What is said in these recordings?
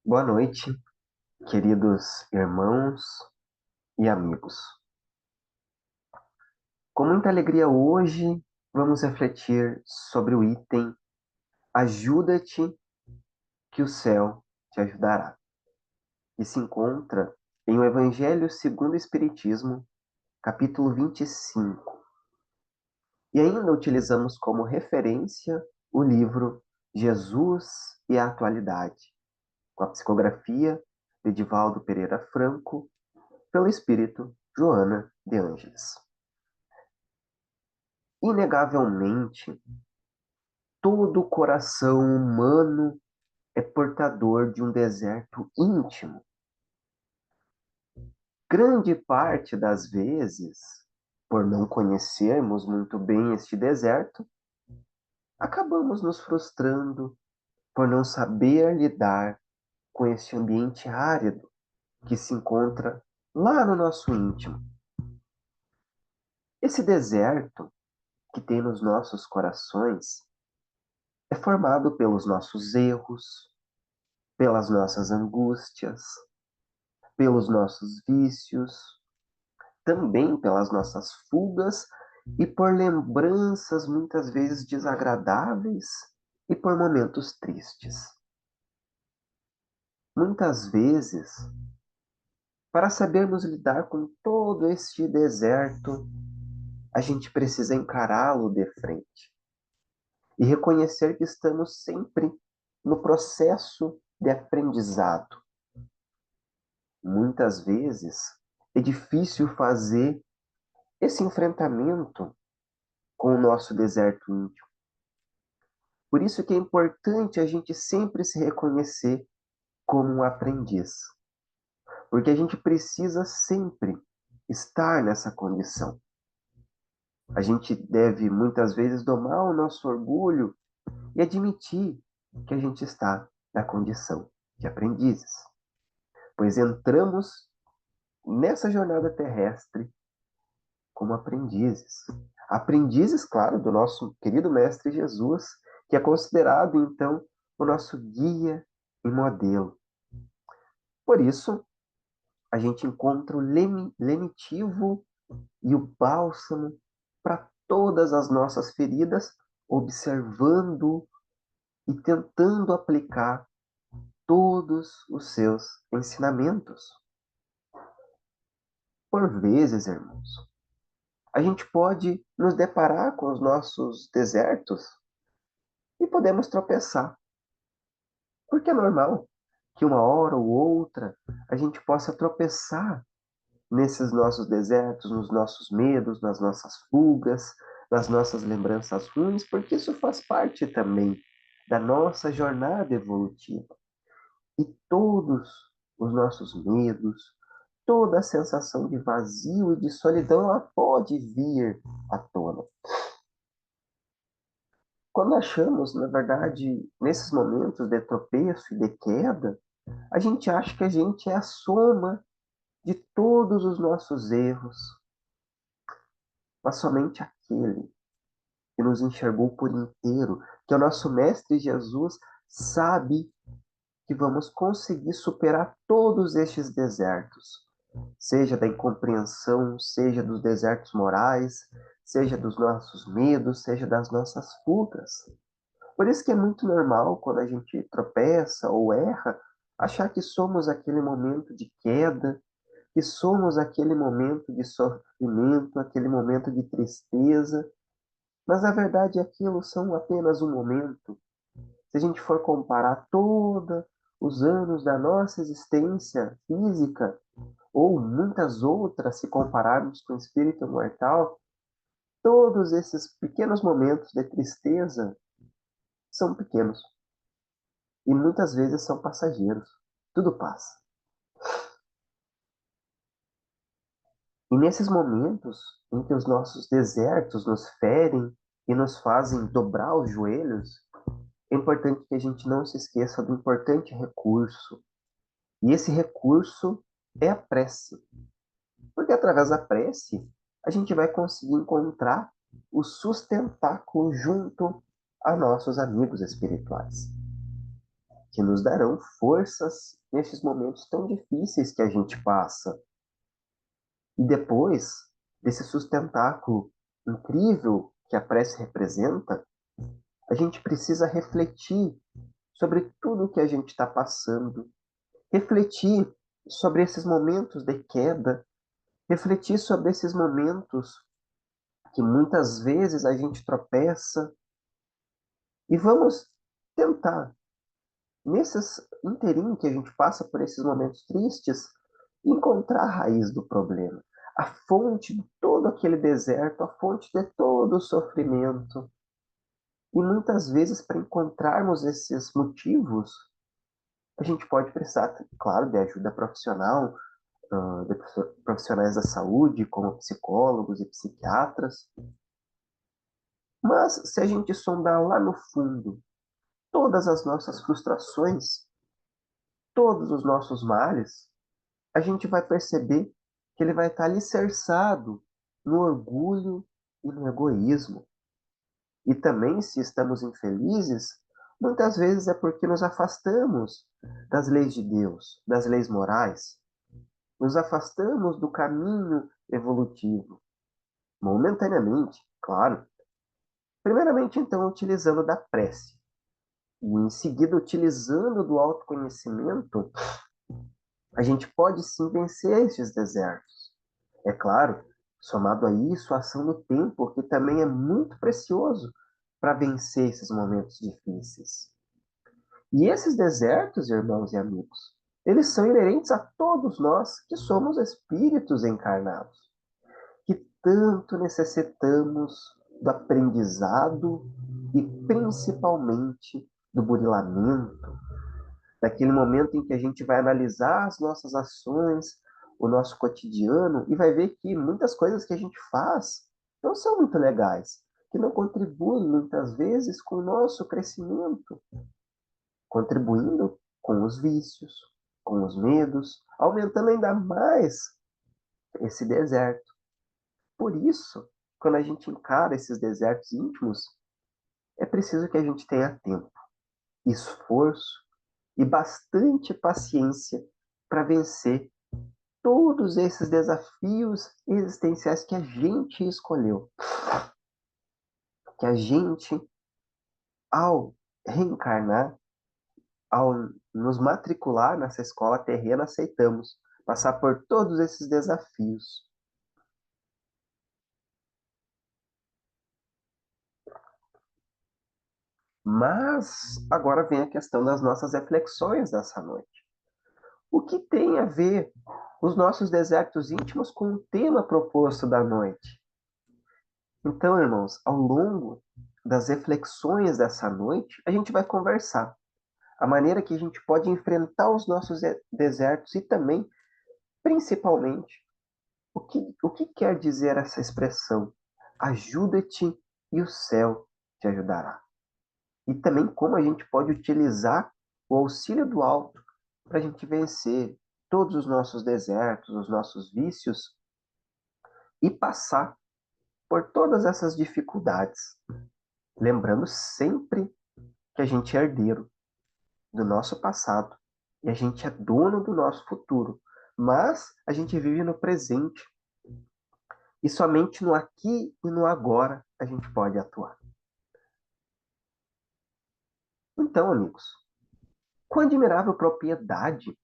Boa noite, queridos irmãos e amigos. Com muita alegria hoje, vamos refletir sobre o item Ajuda-te que o céu te ajudará, que se encontra em o Evangelho segundo o Espiritismo, capítulo 25. E ainda utilizamos como referência o livro Jesus e a Atualidade, com a psicografia de Divaldo Pereira Franco, pelo espírito Joana de Ângeles. Inegavelmente, todo coração humano é portador de um deserto íntimo. Grande parte das vezes, por não conhecermos muito bem este deserto, acabamos nos frustrando por não saber lidar com este ambiente árido que se encontra lá no nosso íntimo. Esse deserto que tem nos nossos corações é formado pelos nossos erros, pelas nossas angústias, pelos nossos vícios, também pelas nossas fugas e por lembranças muitas vezes desagradáveis e por momentos tristes. Muitas vezes, para sabermos lidar com todo este deserto, a gente precisa encará-lo de frente e reconhecer que estamos sempre no processo de aprendizado. Muitas vezes é difícil fazer esse enfrentamento com o nosso deserto íntimo. Por isso que é importante a gente sempre se reconhecer como um aprendiz, porque a gente precisa sempre estar nessa condição. A gente deve muitas vezes domar o nosso orgulho e admitir que a gente está na condição de aprendizes, pois entramos nessa jornada terrestre como aprendizes. Aprendizes, claro, do nosso querido Mestre Jesus, que é considerado, então, o nosso guia e modelo. Por isso, a gente encontra o lenitivo e o bálsamo para todas as nossas feridas, observando e tentando aplicar todos os seus ensinamentos. Por vezes, irmãos, a gente pode nos deparar com os nossos desertos e podemos tropeçar, porque é normal que uma hora ou outra a gente possa tropeçar nesses nossos desertos, nos nossos medos, nas nossas fugas, nas nossas lembranças ruins, porque isso faz parte também da nossa jornada evolutiva. E todos os nossos medos, toda a sensação de vazio e de solidão, ela pode vir à tona. Quando achamos, na verdade, nesses momentos de tropeço e de queda, a gente acha que a gente é a soma de todos os nossos erros, mas somente aquele que nos enxergou por inteiro, que é o nosso Mestre Jesus, sabe que vamos conseguir superar todos estes desertos, seja da incompreensão, seja dos desertos morais, seja dos nossos medos, seja das nossas fugas. Por isso que é muito normal quando a gente tropeça ou erra, achar que somos aquele momento de queda, que somos aquele momento de sofrimento, aquele momento de tristeza, mas na verdade aquilo são apenas um momento. Se a gente for comparar todos os anos da nossa existência física, ou muitas outras, se compararmos com o espírito mortal, todos esses pequenos momentos de tristeza são pequenos e muitas vezes são passageiros. Tudo passa. E nesses momentos em que os nossos desertos nos ferem e nos fazem dobrar os joelhos, é importante que a gente não se esqueça do importante recurso. E esse recurso é a prece. Porque através da prece, a gente vai conseguir encontrar o sustentáculo junto a nossos amigos espirituais, que nos darão forças nestes momentos tão difíceis que a gente passa. E depois desse sustentáculo incrível que a prece representa, a gente precisa refletir sobre tudo o que a gente está passando, refletir sobre esses momentos de queda, refletir sobre esses momentos que muitas vezes a gente tropeça e vamos tentar, nesses inteirinho que a gente passa por esses momentos tristes, encontrar a raiz do problema, a fonte de todo aquele deserto, a fonte de todo o sofrimento. E muitas vezes, para encontrarmos esses motivos, a gente pode precisar, claro, de ajuda profissional, de profissionais da saúde, como psicólogos e psiquiatras. Mas se a gente sondar lá no fundo todas as nossas frustrações, todos os nossos males, a gente vai perceber que ele vai estar alicerçado no orgulho e no egoísmo. E também, se estamos infelizes, muitas vezes é porque nos afastamos das leis de Deus, das leis morais, nos afastamos do caminho evolutivo, momentaneamente, claro. Primeiramente, então, utilizando da prece, e em seguida, utilizando do autoconhecimento, a gente pode sim vencer esses desertos. É claro, somado a isso, a ação do tempo, que também é muito precioso para vencer esses momentos difíceis. E esses desertos, irmãos e amigos, eles são inerentes a todos nós que somos espíritos encarnados, que tanto necessitamos do aprendizado e principalmente do burilamento, daquele momento em que a gente vai analisar as nossas ações, o nosso cotidiano e vai ver que muitas coisas que a gente faz não são muito legais, que não contribuem muitas vezes com o nosso crescimento, contribuindo com os vícios, com os medos, aumentando ainda mais esse deserto. Por isso, quando a gente encara esses desertos íntimos, é preciso que a gente tenha tempo, esforço e bastante paciência para vencer todos esses desafios existenciais que a gente escolheu, que a gente, ao reencarnar, ao nos matricular nessa escola terrena, aceitamos passar por todos esses desafios. Mas agora vem a questão das nossas reflexões dessa noite. O que tem a ver os nossos desertos íntimos com o tema proposto da noite? Então, irmãos, ao longo das reflexões dessa noite, a gente vai conversar a maneira que a gente pode enfrentar os nossos desertos e também, principalmente, o que quer dizer essa expressão? Ajuda-te e o céu te ajudará. E também como a gente pode utilizar o auxílio do alto para a gente vencer todos os nossos desertos, os nossos vícios e passar por todas essas dificuldades. Lembrando sempre que a gente é herdeiro do nosso passado e a gente é dono do nosso futuro, mas a gente vive no presente e somente no aqui e no agora a gente pode atuar. Então, amigos, com admirável propriedade,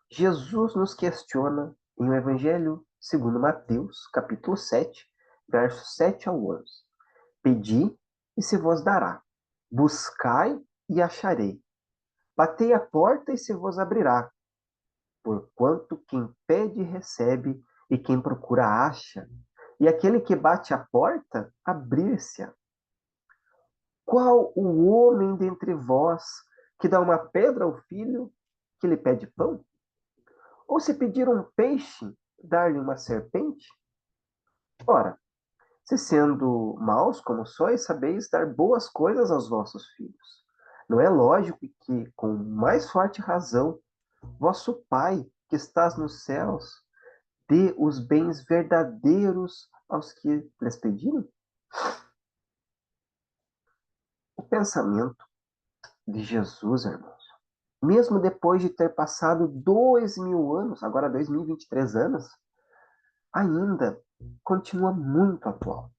Jesus nos questiona em o Evangelho segundo Mateus, capítulo 7, versos 7 ao 11. Pedi e se vos dará. Buscai e acharei. Batei a porta e se vos abrirá. Porquanto quem pede recebe e quem procura acha. E aquele que bate a porta, abrir-se-á. Qual o homem dentre vós que dá uma pedra ao filho que lhe pede pão? Ou se pedir um peixe, dar-lhe uma serpente? Ora, se sendo maus como sois, sabeis dar boas coisas aos vossos filhos. Não é lógico que, com mais forte razão, vosso Pai, que estás nos céus, dê os bens verdadeiros aos que lhes pediram? O pensamento de Jesus, irmãos, mesmo depois de ter passado 2000 anos, agora 2023 anos, ainda continua muito atual.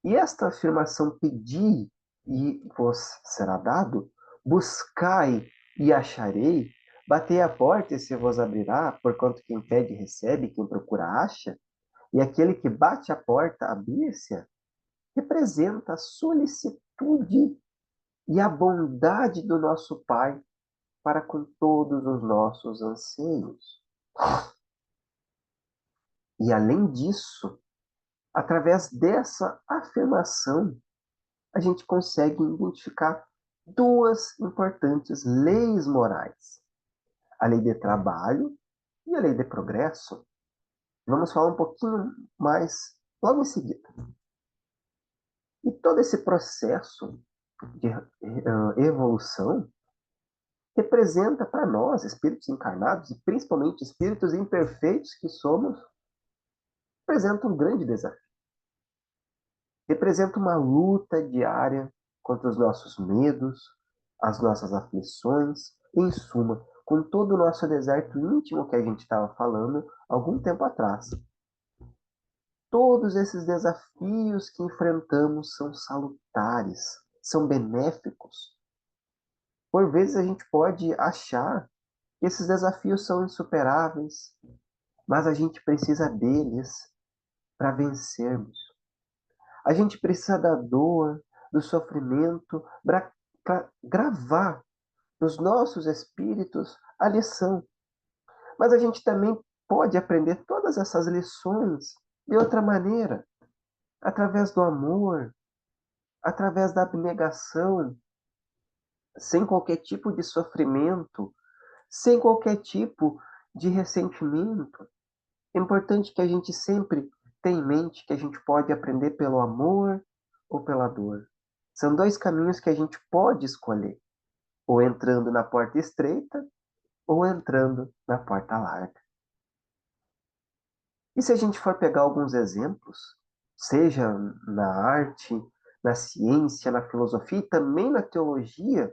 E esta afirmação pedir e vos será dado, buscai e acharei, batei a porta e se vos abrirá, porquanto quem pede recebe, quem procura acha, e aquele que bate a porta abrir-se, representa a solicitude e a bondade do nosso Pai para com todos os nossos anseios. E além disso, através dessa afirmação, a gente consegue identificar duas importantes leis morais: a lei de trabalho e a lei de progresso. Vamos falar um pouquinho mais logo em seguida. E todo esse processo de evolução representa para nós, espíritos encarnados e principalmente espíritos imperfeitos que somos, representa um grande desafio. Representa uma luta diária contra os nossos medos, as nossas aflições, em suma, com todo o nosso deserto íntimo que a gente estava falando algum tempo atrás. Todos esses desafios que enfrentamos são salutares, são benéficos. Por vezes a gente pode achar que esses desafios são insuperáveis, mas a gente precisa deles para vencermos. A gente precisa da dor, do sofrimento, para gravar nos nossos espíritos a lição. Mas a gente também pode aprender todas essas lições de outra maneira, através do amor, através da abnegação, sem qualquer tipo de sofrimento, sem qualquer tipo de ressentimento. É importante que a gente sempre tenha em mente que a gente pode aprender pelo amor ou pela dor. São dois caminhos que a gente pode escolher, ou entrando na porta estreita ou entrando na porta larga. E se a gente for pegar alguns exemplos, seja na arte, na ciência, na filosofia e também na teologia,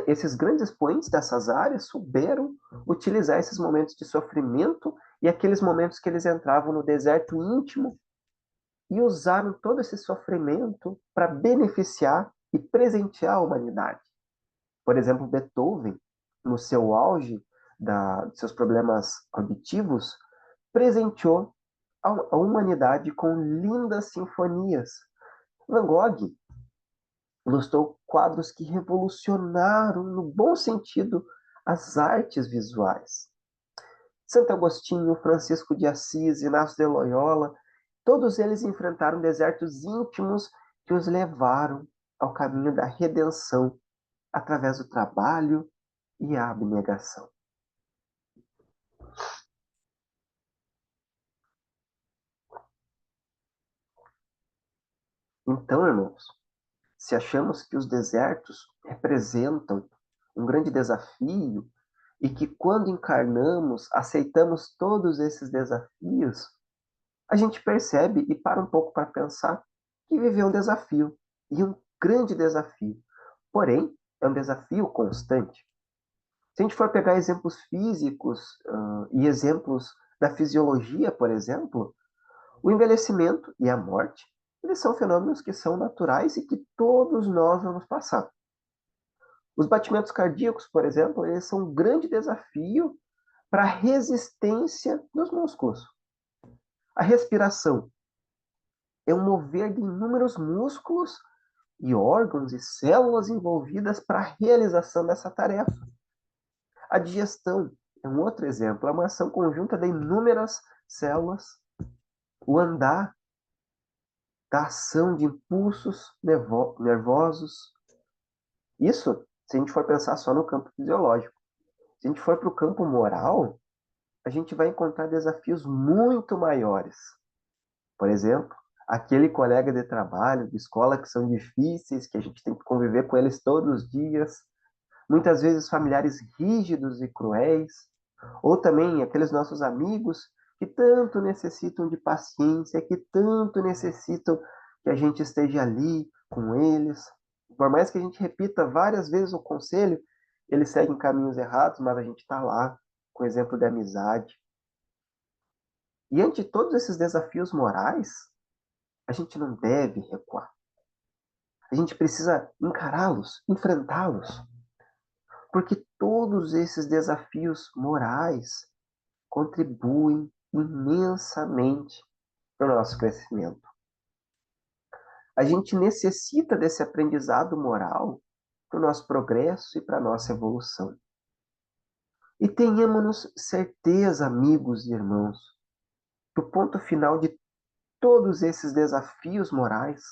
esses grandes expoentes dessas áreas souberam utilizar esses momentos de sofrimento e aqueles momentos que eles entravam no deserto íntimo e usaram todo esse sofrimento para beneficiar e presentear a humanidade. Por exemplo, Beethoven, no seu auge de seus problemas auditivos, presenteou a humanidade com lindas sinfonias. Van Gogh ilustrou quadros que revolucionaram, no bom sentido, as artes visuais. Santo Agostinho, Francisco de Assis, Inácio de Loyola, todos eles enfrentaram desertos íntimos que os levaram ao caminho da redenção através do trabalho e a abnegação. Então, irmãos, se achamos que os desertos representam um grande desafio e que quando encarnamos aceitamos todos esses desafios, a gente percebe e para um pouco para pensar que viver é um desafio e um grande desafio. Porém, é um desafio constante. Se a gente for pegar exemplos físicos e exemplos da fisiologia, por exemplo, o envelhecimento e a morte, eles são fenômenos que são naturais e que todos nós vamos passar. Os batimentos cardíacos, por exemplo, eles são um grande desafio para a resistência dos músculos. A respiração é um mover de inúmeros músculos e órgãos e células envolvidas para a realização dessa tarefa. A digestão é um outro exemplo, é uma ação conjunta de inúmeras células. O andar da ação de impulsos nervosos. Isso, se a gente for pensar só no campo fisiológico. Se a gente for para o campo moral, a gente vai encontrar desafios muito maiores. Por exemplo, aquele colega de trabalho, de escola que são difíceis, que a gente tem que conviver com eles todos os dias, muitas vezes familiares rígidos e cruéis, ou também aqueles nossos amigos que tanto necessitam de paciência, que tanto necessitam que a gente esteja ali com eles. Por mais que a gente repita várias vezes o conselho, eles seguem caminhos errados, mas a gente está lá com exemplo de amizade. E ante todos esses desafios morais, a gente não deve recuar. A gente precisa encará-los, enfrentá-los, porque todos esses desafios morais contribuem imensamente para o nosso crescimento. A gente necessita desse aprendizado moral para o nosso progresso e para a nossa evolução. E tenhamos certeza, amigos e irmãos, que o ponto final de todos esses desafios morais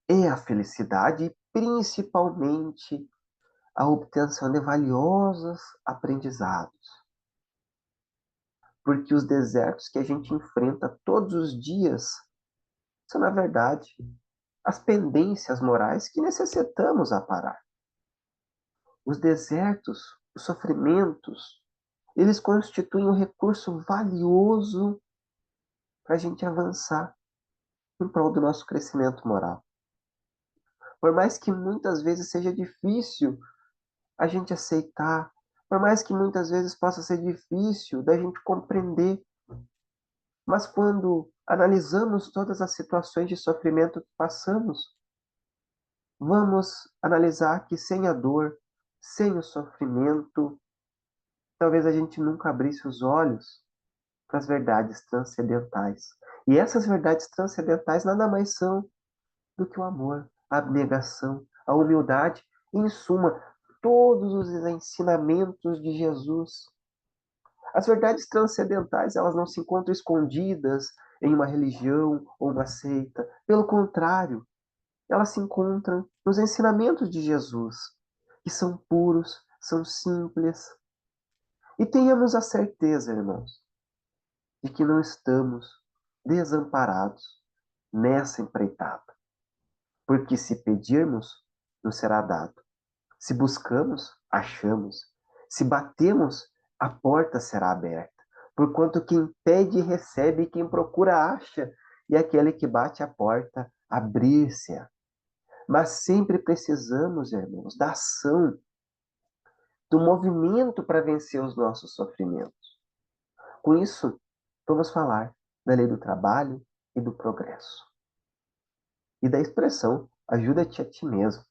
é a felicidade e principalmente a obtenção de valiosos aprendizados. Porque os desertos que a gente enfrenta todos os dias são, na verdade, as pendências morais que necessitamos aparar. Os desertos, os sofrimentos, eles constituem um recurso valioso para a gente avançar em prol do nosso crescimento moral. Por mais que muitas vezes seja difícil a gente aceitar, por mais que muitas vezes possa ser difícil da gente compreender, mas quando analisamos todas as situações de sofrimento que passamos, vamos analisar que sem a dor, sem o sofrimento, talvez a gente nunca abrisse os olhos para as verdades transcendentais. E essas verdades transcendentais nada mais são do que o amor, a abnegação, a humildade, e, em suma, todos os ensinamentos de Jesus. As verdades transcendentais, elas não se encontram escondidas em uma religião ou uma seita. Pelo contrário, elas se encontram nos ensinamentos de Jesus, que são puros, são simples. E tenhamos a certeza, irmãos, de que não estamos desamparados nessa empreitada. Porque se pedirmos, nos será dado. Se buscamos, achamos. Se batemos, a porta será aberta. Porquanto quem pede, recebe, quem procura, acha, e aquele que bate a porta, abrir-se-á. Mas sempre precisamos, irmãos, da ação, do movimento para vencer os nossos sofrimentos. Com isso, vamos falar da lei do trabalho e do progresso. E da expressão, ajuda-te a ti mesmo.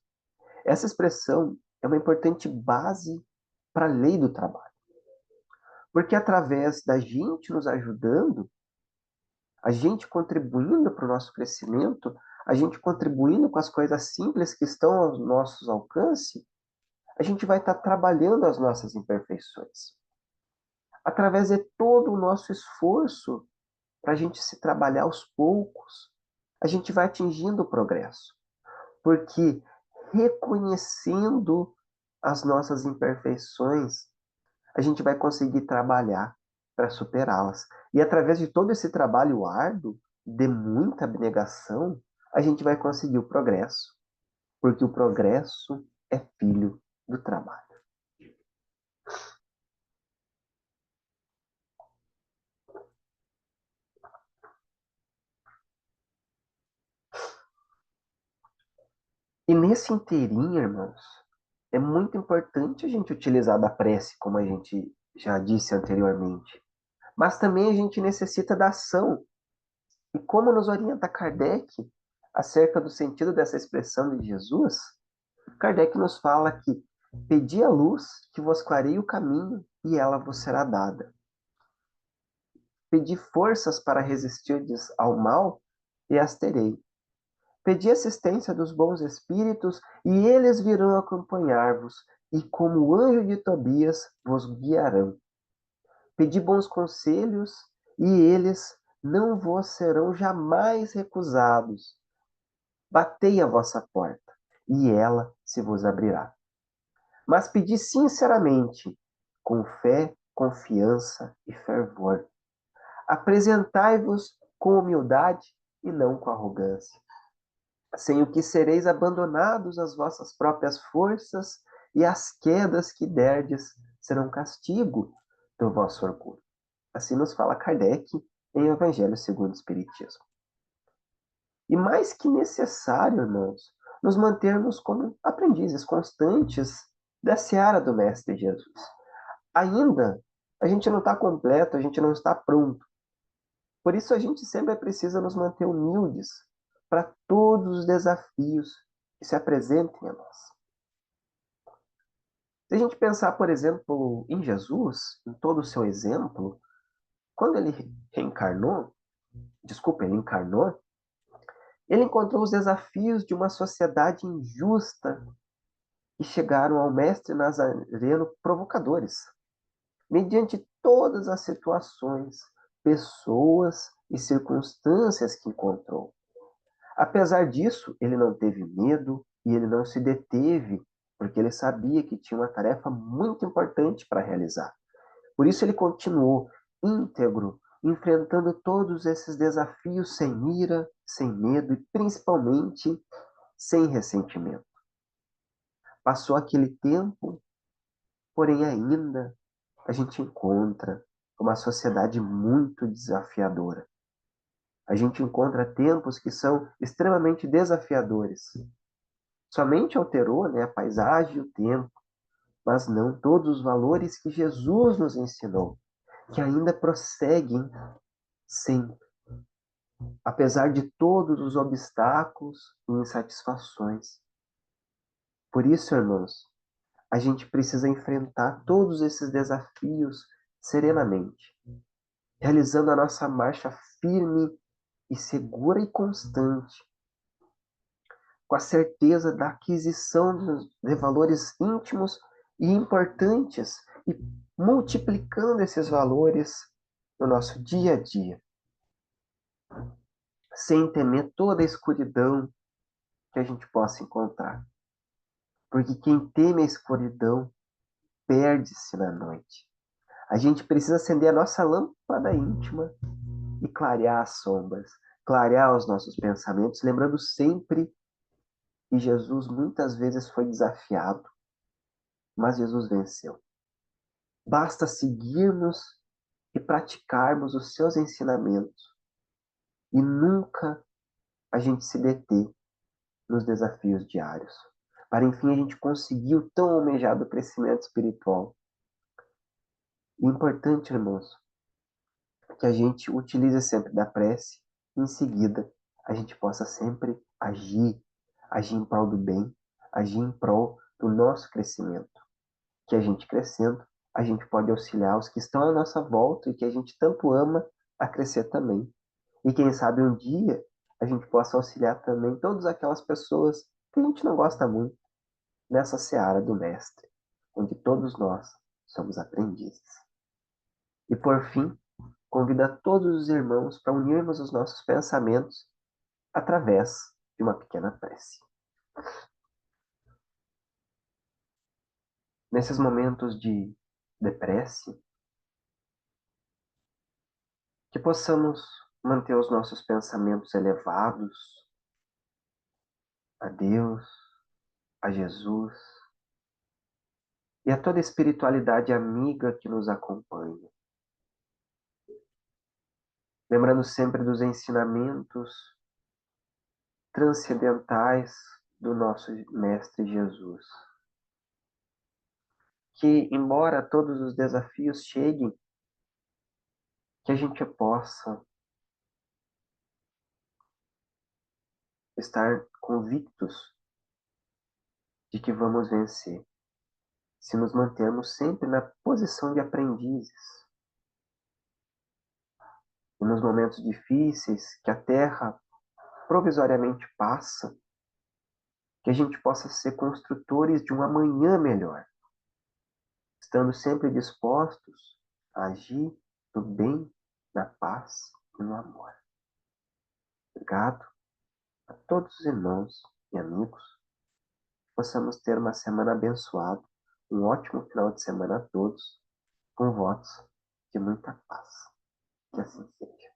Essa expressão é uma importante base para a lei do trabalho. Porque através da gente nos ajudando, a gente contribuindo para o nosso crescimento, a gente contribuindo com as coisas simples que estão aos nossos alcance, a gente vai estar trabalhando as nossas imperfeições. Através de todo o nosso esforço para a gente se trabalhar aos poucos, a gente vai atingindo o progresso. Porque reconhecendo as nossas imperfeições, a gente vai conseguir trabalhar para superá-las. E através de todo esse trabalho árduo, de muita abnegação, a gente vai conseguir o progresso. Porque o progresso é filho do trabalho. E nesse inteirinho, irmãos, é muito importante a gente utilizar da prece, como a gente já disse anteriormente. Mas também a gente necessita da ação. E como nos orienta Kardec acerca do sentido dessa expressão de Jesus, Kardec nos fala que pedi a luz que vos clareie o caminho e ela vos será dada. Pedi forças para resistirdes ao mal e as terei. Pedi assistência dos bons espíritos e eles virão acompanhar-vos e como o anjo de Tobias vos guiarão. Pedi bons conselhos e eles não vos serão jamais recusados. Batei a vossa porta e ela se vos abrirá. Mas pedi sinceramente, com fé, confiança e fervor. Apresentai-vos com humildade e não com arrogância, sem o que sereis abandonados às vossas próprias forças e as quedas que derdes serão castigo do vosso orgulho. Assim nos fala Kardec em Evangelho segundo o Espiritismo. E mais que necessário, irmãos, nos mantermos como aprendizes constantes da seara do Mestre Jesus. Ainda a gente não está completo, a gente não está pronto. Por isso a gente sempre precisa nos manter humildes para todos os desafios que se apresentem a nós. Se a gente pensar, por exemplo, em Jesus, em todo o seu exemplo, quando ele reencarnou, desculpa, ele encarnou, ele encontrou os desafios de uma sociedade injusta e chegaram ao mestre Nazareno provocadores. Mediante todas as situações, pessoas e circunstâncias que encontrou. Apesar disso, ele não teve medo e ele não se deteve, porque ele sabia que tinha uma tarefa muito importante para realizar. Por isso, ele continuou íntegro, enfrentando todos esses desafios sem ira, sem medo e principalmente sem ressentimento. Passou aquele tempo, porém ainda a gente encontra uma sociedade muito desafiadora. A gente encontra tempos que são extremamente desafiadores. Somente alterou, né, a paisagem e o tempo, mas não todos os valores que Jesus nos ensinou, que ainda prosseguem sempre, apesar de todos os obstáculos e insatisfações. Por isso, irmãos, a gente precisa enfrentar todos esses desafios serenamente, realizando a nossa marcha firme e segura e constante, com a certeza da aquisição de valores íntimos e importantes e multiplicando esses valores no nosso dia a dia, sem temer toda a escuridão que a gente possa encontrar. Porque quem teme a escuridão perde-se na noite. A gente precisa acender a nossa lâmpada íntima e clarear as sombras, clarear os nossos pensamentos, lembrando sempre que Jesus muitas vezes foi desafiado, mas Jesus venceu. Basta seguirmos e praticarmos os seus ensinamentos e nunca a gente se deter nos desafios diários, para enfim a gente conseguir o tão almejado crescimento espiritual. E importante, irmãos, que a gente utilize sempre da prece, e em seguida a gente possa sempre agir em prol do bem, agir em prol do nosso crescimento. Que a gente crescendo, a gente pode auxiliar os que estão à nossa volta e que a gente tanto ama a crescer também. E quem sabe um dia a gente possa auxiliar também todas aquelas pessoas que a gente não gosta muito nessa seara do Mestre, onde todos nós somos aprendizes. E por fim, convido a todos os irmãos para unirmos os nossos pensamentos através de uma pequena prece. Nesses momentos de prece, que possamos manter os nossos pensamentos elevados a Deus, a Jesus e a toda a espiritualidade amiga que nos acompanha. Lembrando sempre dos ensinamentos transcendentais do nosso Mestre Jesus. Que, embora todos os desafios cheguem, que a gente possa estar convictos de que vamos vencer, se nos mantermos sempre na posição de aprendizes. E nos momentos difíceis que a Terra provisoriamente passa, que a gente possa ser construtores de um amanhã melhor, estando sempre dispostos a agir no bem, na paz e no amor. Obrigado a todos os irmãos e amigos. Possamos ter uma semana abençoada, um ótimo final de semana a todos, com votos de muita paz. Que assim seja.